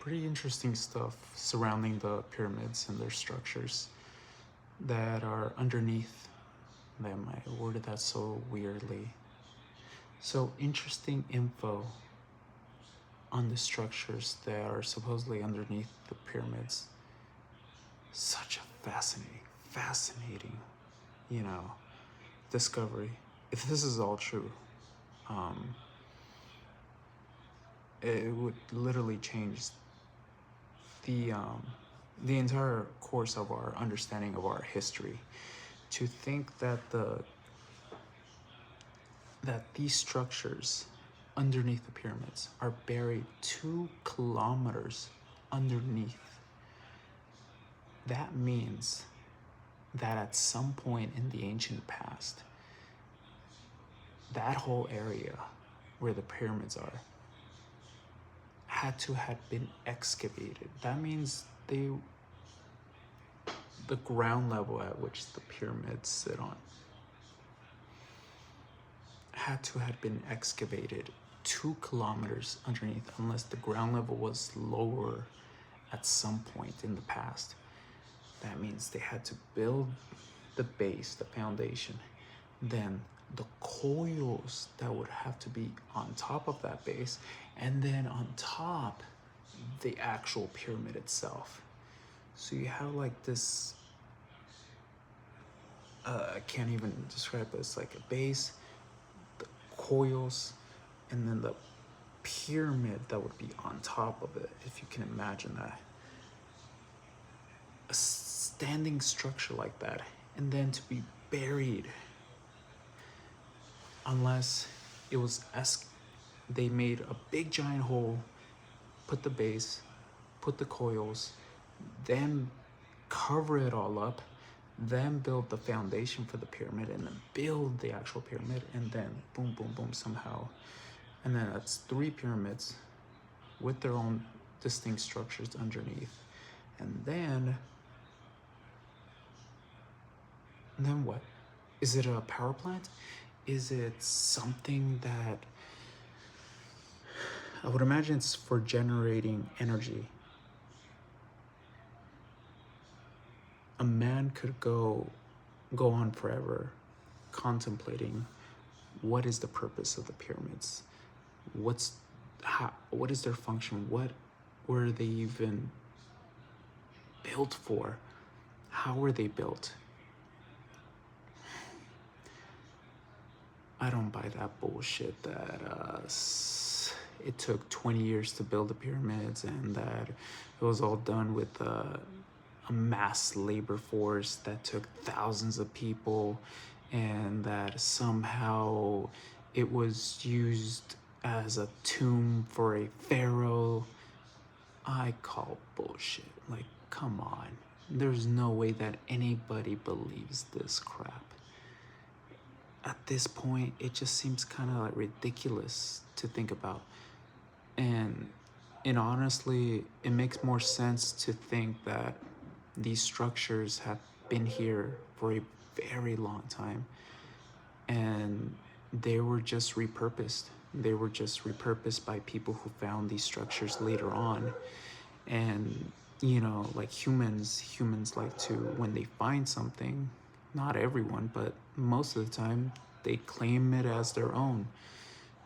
pretty interesting stuff surrounding the pyramids and their structures that are underneath them. I worded that so weirdly. So, interesting info on the structures that are supposedly underneath the pyramids. Such a fascinating, you know, discovery. If this is all true, um, it would literally change the um, the entire course of our understanding of our history. To think that these structures underneath the pyramids are buried 2 kilometers underneath, that means that at some point in the ancient past, that whole area where the pyramids are had to have been excavated. That means the ground level at which the pyramids sit on had to have been excavated 2 kilometers underneath, unless the ground level was lower at some point in the past. That means they had to build the base, the foundation, then the coils that would have to be on top of that base, and then on top, the actual pyramid itself. So you have like this, I can't even describe it. It's like a base, the coils, and then the pyramid that would be on top of it, if you can imagine that. A standing structure like that, and then to be buried, unless it was they made a big giant hole, put the base, put the coils, then cover it all up, then build the foundation for the pyramid, and then build the actual pyramid, and then boom, boom, boom, somehow. And then that's 3 pyramids with their own distinct structures underneath. And then what? Is it a power plant? Is it something that, I would imagine it's for generating energy. A man could go on forever contemplating what is the purpose of the pyramids, what is their function, what were they even built for, how were they built. I don't buy that bullshit that it took 20 years to build the pyramids, and that it was all done with a mass labor force that took thousands of people, and that somehow it was used as a tomb for a pharaoh. I call bullshit. Like, come on. There's no way that anybody believes this crap. At this point, it just seems kind of like ridiculous to think about. And honestly, it makes more sense to think that these structures have been here for a very long time, and they were just repurposed. They were just repurposed by people who found these structures later on. And, you know, like humans like to, when they find something, not everyone, but most of the time, they claim it as their own.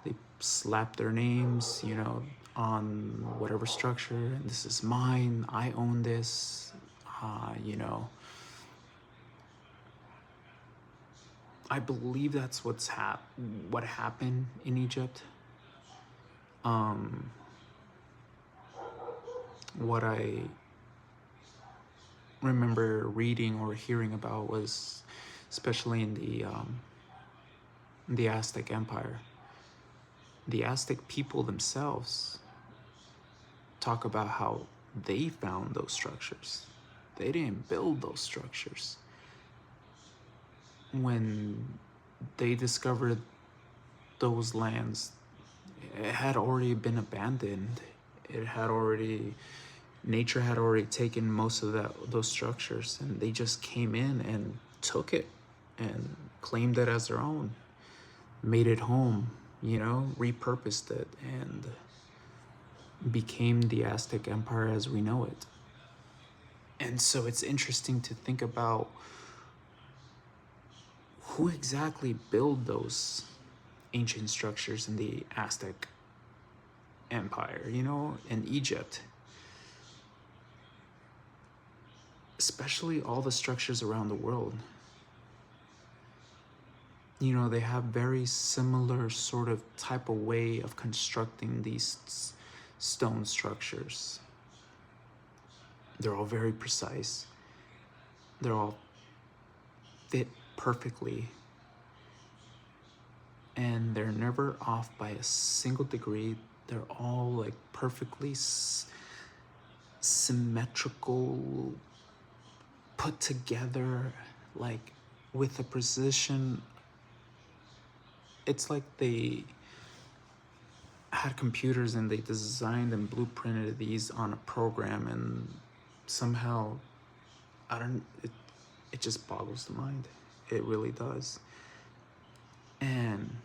They slap their names, you know, on whatever structure, and this is mine, I own this, you know. I believe that's what happened in Egypt. What I remember reading or hearing about was, especially in the Aztec Empire, the Aztec people themselves talk about how they found those structures. They didn't build those structures. When they discovered those lands, it had already been abandoned. Nature had already taken most of those structures, and they just came in and took it and claimed it as their own, made it home, you know, repurposed it. And became the Aztec Empire as we know it. And so it's interesting to think about who exactly built those ancient structures in the Aztec Empire, in Egypt. Especially all the structures around the world. They have very similar sort of type of way of constructing these stone structures. They're all very precise. They're all fit perfectly. And they're never off by a single degree. They're all like perfectly symmetrical, put together, like with a precision. It's like they had computers and they designed and blueprinted these on a program, and somehow it just boggles the mind. It really does. And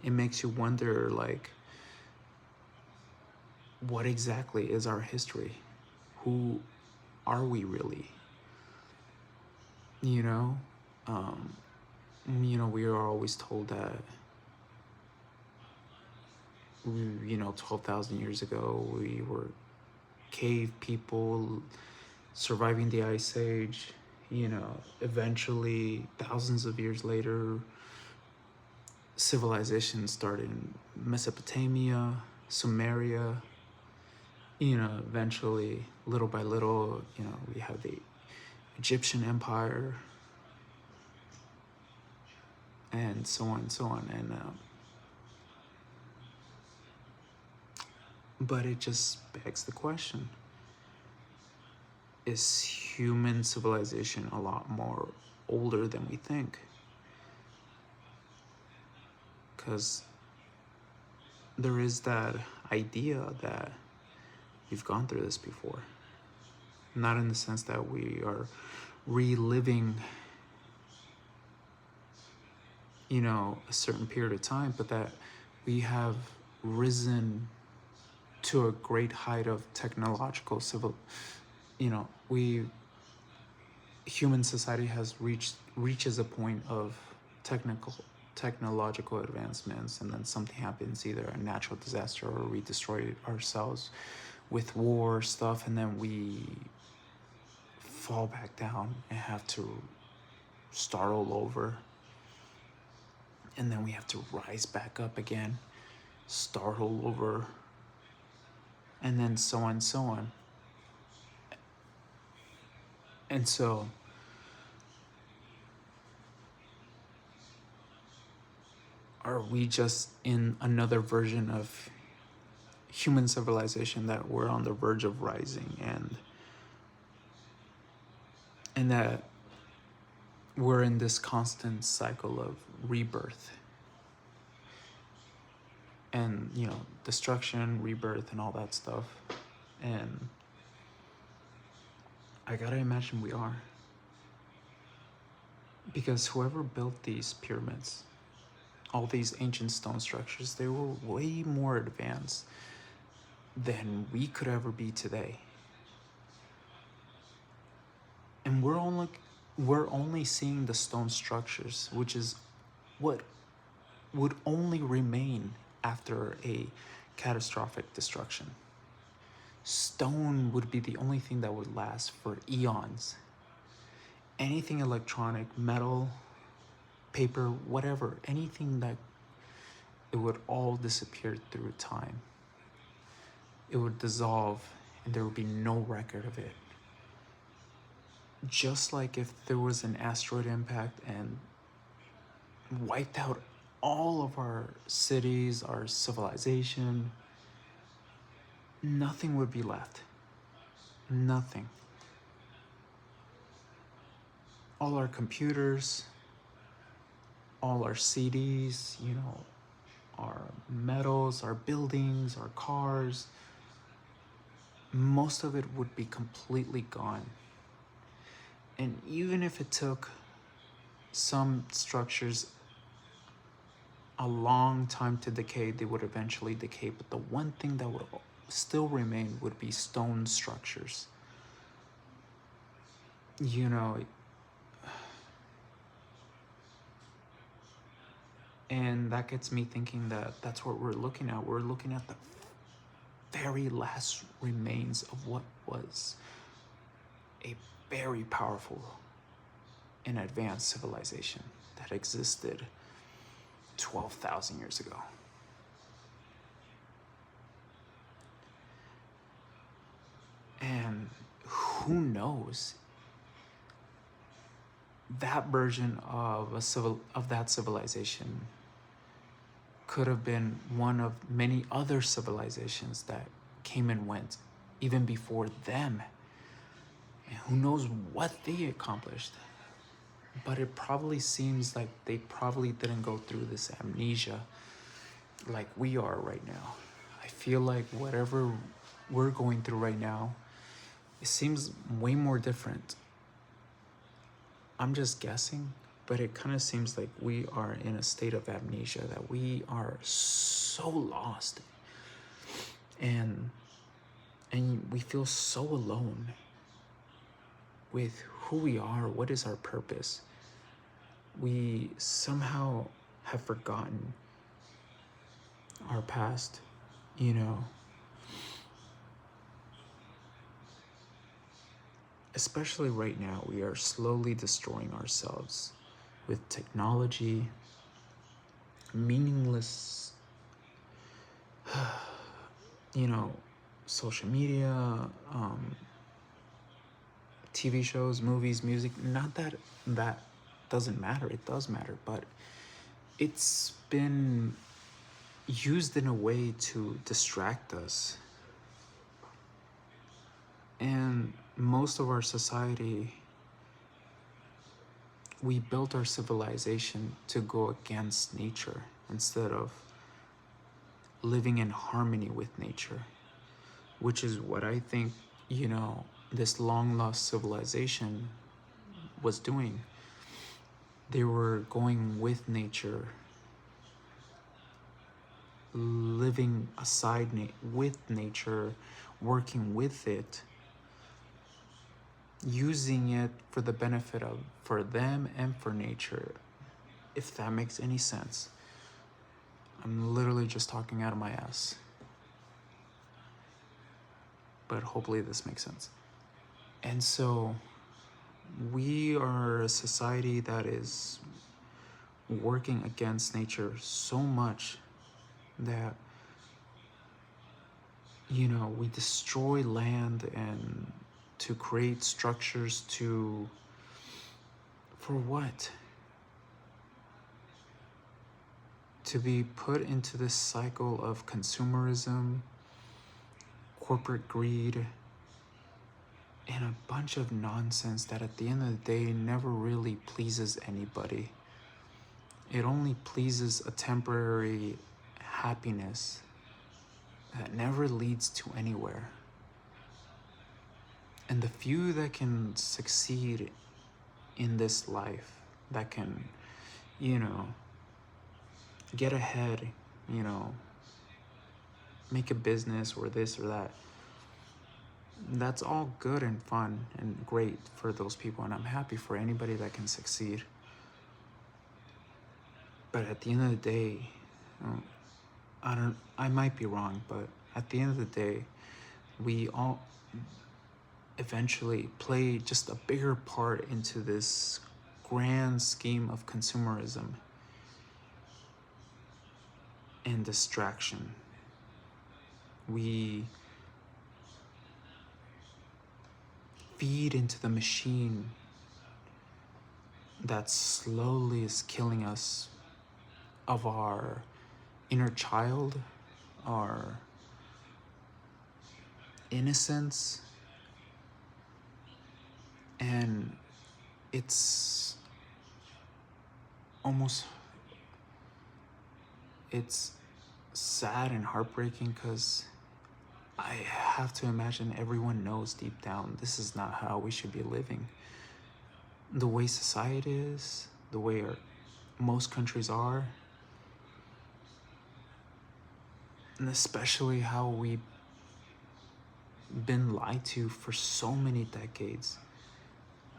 it makes you wonder, like, what exactly is our history? Who are we really? We are always told that 12,000 years ago we were cave people surviving the Ice Age. Eventually, thousands of years later, civilization started in Mesopotamia, Sumeria. Eventually, little by little, we have the Egyptian Empire, and so on and so on. And but it just begs the question: is human civilization a lot more older than we think? Because there is that idea that we've gone through this before. Not in the sense that we are reliving, a certain period of time, but that we have risen to a great height of technological human society has reaches a point of technological advancements, and then something happens, either a natural disaster or we destroy ourselves with war stuff, and then we fall back down and have to start all over, and then we have to rise back up again, start all over, and then so on and so on. And so are we just in another version of human civilization that we're on the verge of rising, and that we're in this constant cycle of rebirth and destruction, rebirth, and all that stuff? And I gotta imagine we are, because whoever built these pyramids, all these ancient stone structures, they were way more advanced than we could ever be today. And we're only seeing the stone structures, which is what would only remain after a catastrophic destruction. Stone would be the only thing that would last for eons. Anything electronic, metal, paper, whatever, anything that it would all disappear through time. It would dissolve and there would be no record of it. Just like if there was an asteroid impact and wiped out all of our cities, our civilization, nothing would be left. Nothing. All our computers, all our CDs, our metals, our buildings, our cars, most of it would be completely gone. And even if it took some structures a long time to decay, they would eventually decay. But the one thing that would still remain would be stone structures. You know, and that gets me thinking that that's what we're looking at. We're looking at the very last remains of what was a very powerful and advanced civilization that existed 12,000 years ago. And who knows, that version of that civilization could have been one of many other civilizations that came and went even before them. And who knows what they accomplished. But it probably seems like they probably didn't go through this amnesia like we are right now. I feel like whatever we're going through right now, it seems way more different. I'm just guessing, but it kind of seems like we are in a state of amnesia, that we are so lost, and we feel so alone with who we are, what is our purpose. We somehow have forgotten our past, you know. Especially right now, we are slowly destroying ourselves with technology, meaningless, you know, social media, TV shows, movies, music. Not that that doesn't matter, it does matter, but it's been used in a way to distract us. And most of our society, we built our civilization to go against nature instead of living in harmony with nature, which is what I think, you know, this long lost civilization was doing. They were going with nature, living aside with nature, working with it, using it for the benefit of for them and for nature, if that makes any sense. I'm literally just talking out of my ass, but hopefully this makes sense. And so we are a society that is working against nature so much that, you know, we destroy land and to create structures for what? To be put into this cycle of consumerism, corporate greed, and a bunch of nonsense that at the end of the day never really pleases anybody. It only pleases a temporary happiness that never leads to anywhere. And the few that can succeed in this life, that can, you know, get ahead, you know, make a business or this or that, that's all good and fun and great for those people, and I'm happy for anybody that can succeed. But at the end of the day, I might be wrong, but at the end of the day, we all eventually play just a bigger part into this grand scheme of consumerism and distraction. We feed into the machine that slowly is killing us of our inner child, our innocence, and it's sad and heartbreaking, because I have to imagine everyone knows deep down this is not how we should be living. The way society is, the way most countries are, and especially how we been lied to for so many decades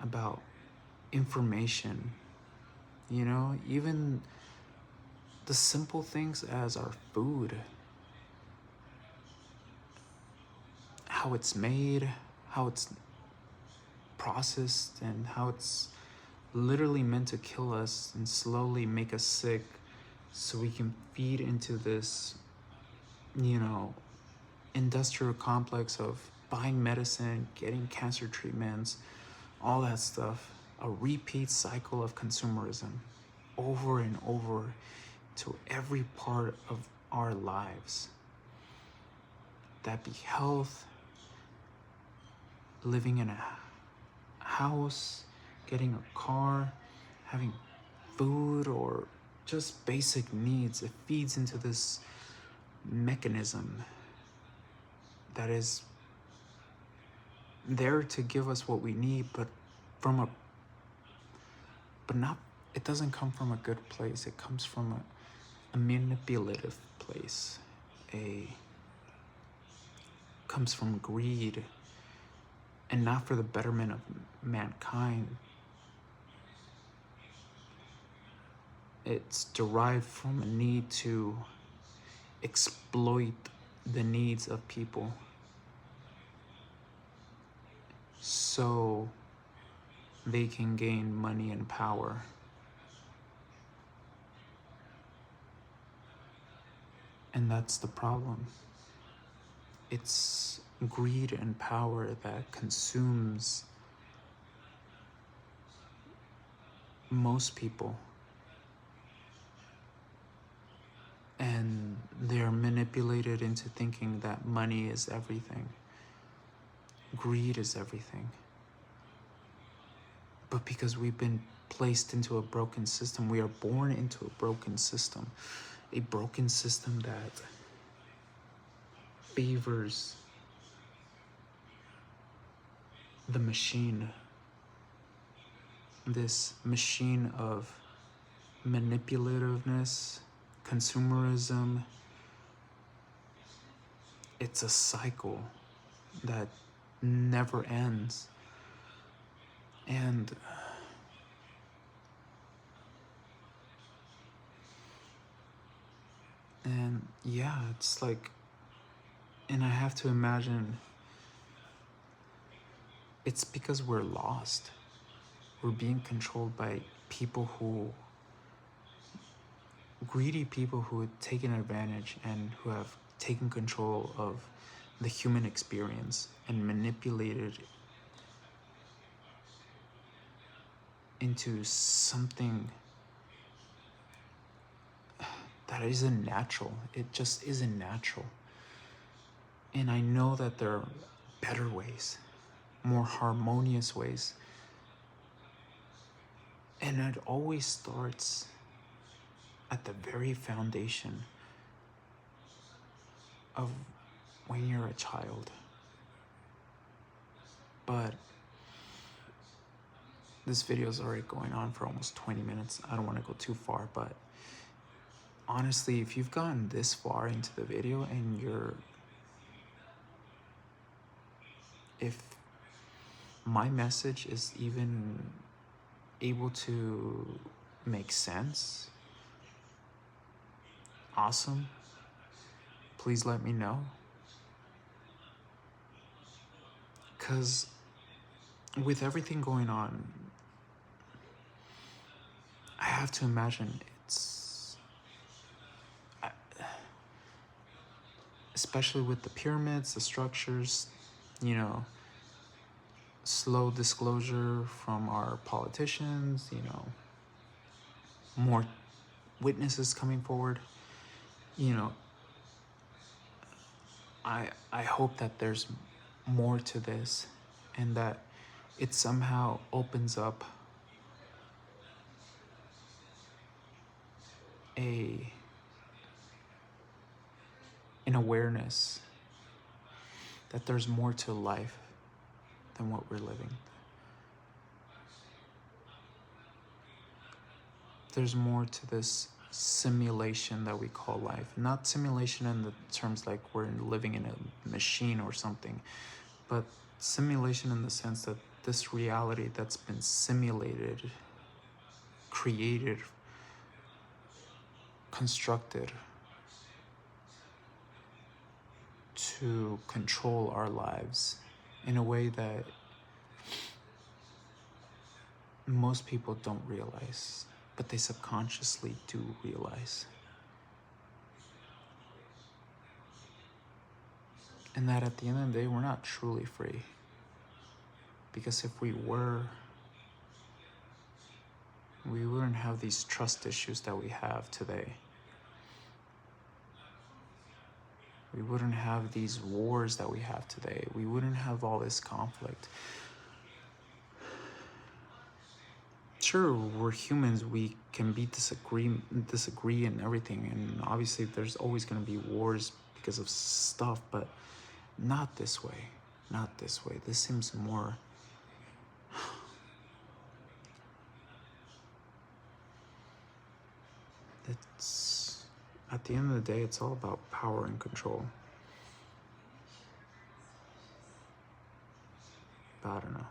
about information, you know, even the simple things as our food, how it's made, how it's processed, and how it's literally meant to kill us and slowly make us sick so we can feed into this, you know, industrial complex of buying medicine, getting cancer treatments, all that stuff. A repeat cycle of consumerism over and over to every part of our lives. That be health, living in a house, getting a car, having food, or just basic needs. It feeds into this mechanism that is there to give us what we need, but not, it doesn't come from a good place. It comes from a manipulative place. Comes from greed, and not for the betterment of mankind. It's derived from a need to exploit the needs of people so they can gain money and power. And that's the problem. It's greed and power that consumes most people. And they're manipulated into thinking that money is everything. Greed is everything. But because we've been placed into a broken system, we are born into a broken system that favors the machine, this machine of manipulativeness, consumerism. It's a cycle that never ends. And yeah, it's like, and I have to imagine it's because we're lost. We're being controlled by greedy people who have taken advantage and who have taken control of the human experience and manipulated into something that isn't natural. It just isn't natural. And I know that there are better ways, more harmonious ways. And it always starts at the very foundation of when you're a child. But this video is already going on for almost 20 minutes. I don't want to go too far, but honestly, if you've gotten this far into the video and if my message is even able to make sense, awesome. Please let me know. Because with everything going on, I have to imagine especially with the pyramids, the structures, you know, slow disclosure from our politicians, you know, more witnesses coming forward, you know, I hope that there's more to this and that it somehow opens up an awareness that there's more to life than what we're living. There's more to this simulation that we call life. Not simulation in the terms like we're living in a machine or something, but simulation in the sense that this reality that's been simulated, created, constructed to control our lives in a way that most people don't realize, but they subconsciously do realize. And that at the end of the day, we're not truly free. Because if we were, we wouldn't have these trust issues that we have today. We wouldn't have these wars that we have today. We wouldn't have all this conflict. Sure, we're humans, we can disagree and everything, and obviously there's always going to be wars because of stuff, but not this way. Not this way. This seems more... It's... At the end of the day, it's all about power and control. But I don't know.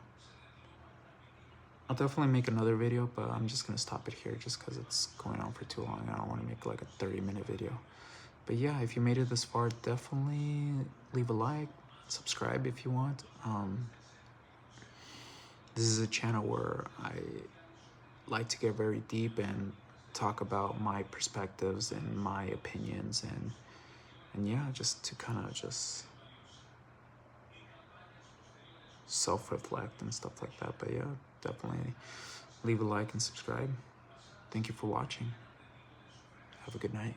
I'll definitely make another video, but I'm just going to stop it here just because it's going on for too long. I don't want to make like a 30-minute video. But yeah, if you made it this far, definitely leave a like, subscribe if you want. This is a channel where I like to get very deep and talk about my perspectives and my opinions, and yeah, just to kind of just self-reflect and stuff like that. But yeah, definitely leave a like and subscribe. Thank you for watching. Have a good night.